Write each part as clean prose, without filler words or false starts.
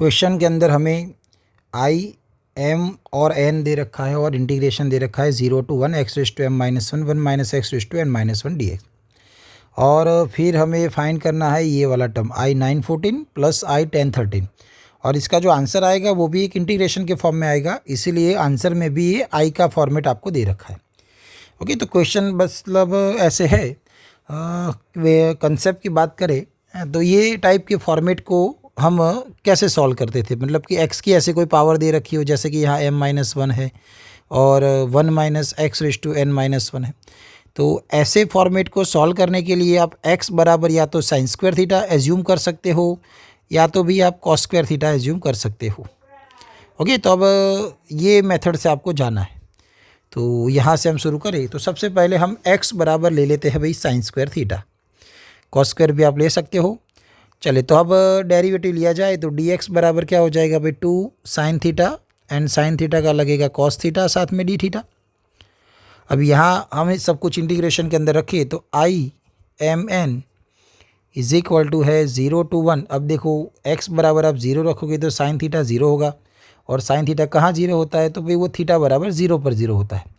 Question के अंदर हमें आई एम और एन दे रखा है और इंटीग्रेशन दे रखा है 0 to 1 x raise to m minus 1 1 minus x raise to n माइनस 1 dx। और फिर हमें फाइंड करना है ये वाला टर्म आई 914 प्लस आई 1013 और इसका जो आंसर आएगा वो भी एक इंटीग्रेशन के फॉर्म में आएगा, इसीलिए आंसर में भी ये आई का फॉर्मेट आपको दे रखा है। ओके, तो क्वेश्चन मतलब ऐसे है, कंसेप्ट की बात करें तो ये टाइप के फॉर्मेट को हम कैसे सॉल्व करते थे, मतलब कि x की ऐसे कोई पावर दे रखी हो, जैसे कि यहाँ m-1 है और 1 minus x raise to n-1 है। तो ऐसे फॉर्मेट को सॉल्व करने के लिए आप x बराबर या तो साइन स्क्वायर थीटा एज्यूम कर सकते हो या तो भी आप कॉस स्क्वायर थीटा एज्यूम कर सकते हो। ओके, तो अब ये मेथड से आपको जाना है। तो यहाँ से हम शुरू करें तो सबसे पहले हम x बराबर ले लेते हैं भाई sine square theta, cos square भी आप ले सकते हो। चले, तो अब डेरिवेटिव लिया जाए तो dx बराबर क्या हो जाएगा भाई 2 sine theta and sine theta का लगेगा कॉस थीटा साथ में डी थीटा। अब यहाँ हम सब कुछ इंटीग्रेशन के अंदर रखिए तो I m n is equal to है 0 to 1। अब देखो x बराबर आप 0 रखोगे तो साइन थीटा 0 होगा और साइन थीटा कहाँ 0 होता है, तो भाई वो थीटा बराबर 0 पर 0 होता है।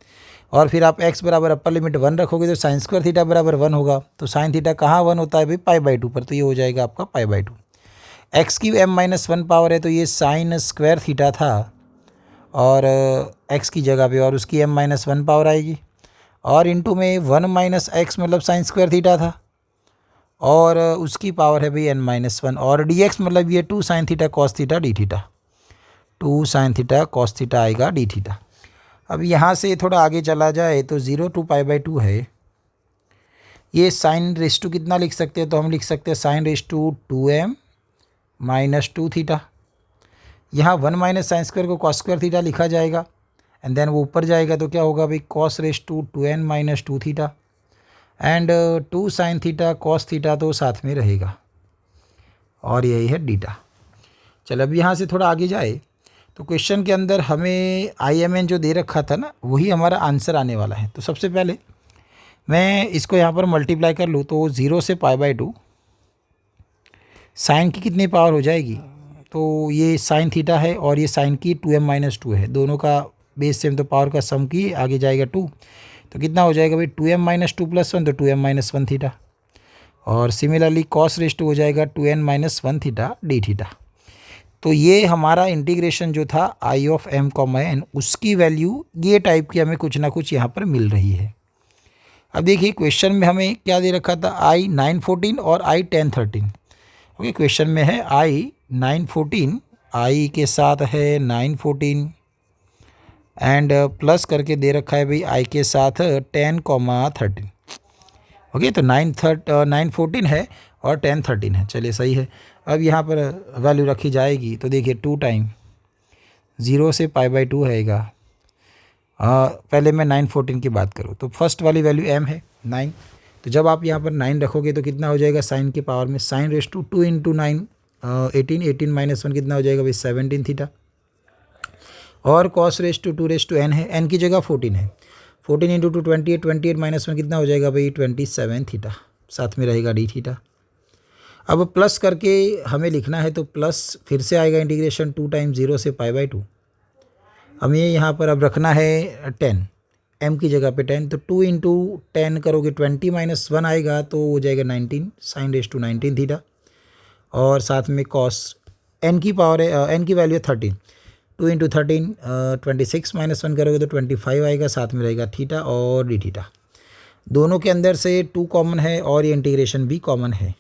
और फिर आप x बराबर अपर लिमिट 1 रखोगे तो साइन स्क्वायर थीटा बराबर 1 होगा, तो साइन थीटा कहाँ 1 होता है भाई पाई/2 पर, तो ये हो जाएगा आपका पाई/2। x की m-1 पावर है तो ये साइन स्क्वायर थीटा था और x की जगह पे और उसकी m-1 पावर आएगी और इनटू में 1 माइनस एक्स मतलब साइन स्क्वायर थीटा था और उसकी पावर है भाई n-1 और dx मतलब ये 2 sine theta cos theta D theta, 2 sine theta cos theta आएगा डी थीटा। अब यहाँ से थोड़ा आगे चला जाए तो 0 to पाई/2 है, ये साइन रेज़ टू कितना लिख सकते हैं, तो हम लिख सकते हैं sine raise to 2m minus 2 theta. यहाँ 1 माइनस साइन स्क्वायर को कॉस स्क्वायर थीटा लिखा जाएगा एंड देन वो ऊपर जाएगा तो क्या होगा भाई cos raise to 2n minus 2 theta and 2 sine theta cos theta तो साथ में रहेगा और यही है डीटा। चलो अब यहाँ से थोड़ा आगे जाए तो क्वेश्चन के अंदर हमें IMN जो दे रखा था ना वही हमारा आंसर आने वाला है। तो सबसे पहले मैं इसको यहाँ पर मल्टीप्लाई कर लूँ तो 0 से पाई/2 साइन की कितनी पावर हो जाएगी, तो ये साइन थीटा है और ये साइन की 2m-2 है, दोनों का बेस सेम तो पावर का सम की आगे जाएगा 2, तो कितना हो जाएगा भाई 2m-2 + 1 तो 2m-1 थीटा और सिमिलरली कॉस रेज़ टू हो जाएगा 2n-1 थीटा डी थीटा। तो ये हमारा इंटीग्रेशन जो था आई ऑफ m, n उसकी वैल्यू ये टाइप की हमें कुछ ना कुछ यहाँ पर मिल रही है। अब देखिए क्वेश्चन में हमें क्या दे रखा था आई 914 और आई 1013। ओके, क्वेश्चन में है आई 914, आई के साथ है 914 एंड प्लस करके दे रखा है भाई आई के साथ 10,13। ओके, तो 914 है और 1013 है, चलिए सही है। अब यहाँ पर वैल्यू रखी जाएगी तो देखिए 2 टाइम 0 से पाई/2 रहेगा। पहले मैं 914 की बात करूँ तो फर्स्ट वाली वैल्यू m है 9, तो जब आप यहाँ पर 9 रखोगे तो कितना हो जाएगा साइन की पावर में साइन रेज़ टू 2 × 9 18 कितना हो जाएगा भाई 17 थीटा और cos raise to 2 raise to n है, n की जगह 14 है, 14 × 2 28 28 - 1 कितना हो जाएगा भाई 27 थीटा, साथ में रहेगा डी थीटा। अब प्लस करके हमें लिखना है तो प्लस फिर से आएगा इंटीग्रेशन 2 टाइम 0 से पाई/2। हमें यहाँ पर अब रखना है 10, m की जगह पे 10, तो 2 × 10 करोगे 20 - 1 आएगा तो हो जाएगा 19 साइन रेज़ टू 19 थीटा और साथ में कॉस n की पावर है n की वैल्यू है 13, 2 × 13 26 - 1 करोगे तो 25 आएगा, साथ में रहेगा थीटा और डी थीटा। दोनों के अंदर से 2 कॉमन है और ये इंटीग्रेशन भी कॉमन है,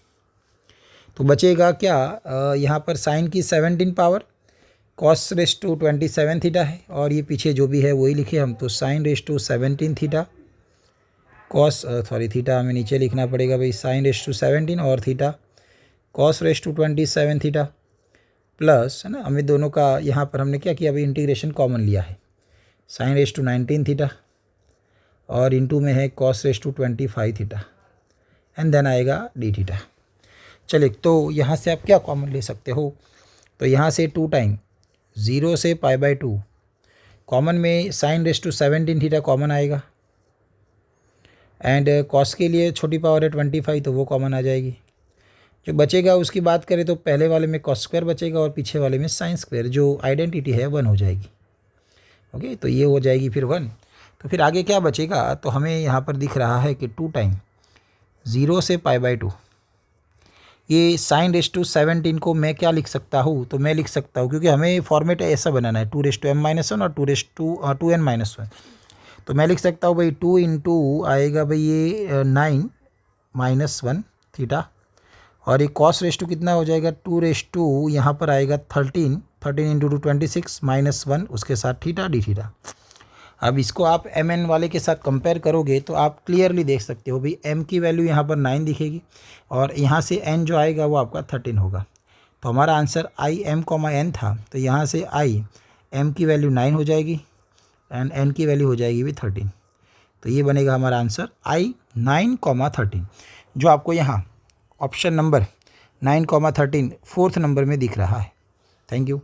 तो बचेगा क्या यहाँ पर साइन की 17 power cos raise to 27 theta है और ये पीछे जो भी है वही लिखे हम, तो sine raise to 17 theta cos theta हमें नीचे लिखना पड़ेगा भाई साइन रेज़ टू 17 और theta cos raise to 27 theta plus है ना, हमें दोनों का यहाँ पर हमने क्या किया अभी इंटीग्रेशन कॉमन लिया है साइन रेज़ टू 19 थीटा और इनटू में है cos raise to 25 theta and then आएगा डी थीटा। चलिए, तो यहाँ से आप क्या कॉमन ले सकते हो, तो यहाँ से 2 टाइम 0 से पाई/2 कॉमन में sine raise to 17 theta common आएगा एंड कॉस के लिए छोटी पावर है 25 तो वो कॉमन आ जाएगी जो बचेगा उसकी बात करें तो पहले वाले में कॉस स्क्वायर बचेगा और पीछे वाले में साइन स्क्वायर, जो आइडेंटिटी है 1 हो जाएगी। ओके, तो ये हो जाएगी फिर 1। तो फिर आगे क्या बचेगा, तो हमें यहाँ पर दिख रहा है कि 2 टाइम 0 से π/2। ये साइन रेस टू 17 को मैं क्या लिख सकता हूँ, तो मैं लिख सकता हूँ, क्योंकि हमें फॉर्मेट ऐसा बनाना है 2m-1 और 2n-1। तो मैं लिख सकता हूँ भाई 2 इंटू आएगा भाई ये 9-1 थीटा, और ये कॉस रेस टू कितना हो जाएगा 2 रेस टू यहाँ पर आएगा 13 इंटू 2 26 -1 उसके साथ थीटा डी थीटा। अब इसको आप एम एन वाले के साथ कंपेयर करोगे तो आप क्लियरली देख सकते हो भाई एम की वैल्यू यहाँ पर 9 दिखेगी और यहाँ से एन जो आएगा वो आपका 13 होगा। तो हमारा answer I m comma n था, तो यहाँ से आई एम की वैल्यू 9 हो जाएगी एंड एन की वैल्यू हो जाएगी भी 13। तो ये बनेगा हमारा आंसर आई 9,13, जो आपको यहाँ ऑप्शन नंबर 9,13 4th नंबर में दिख रहा है। Thank you.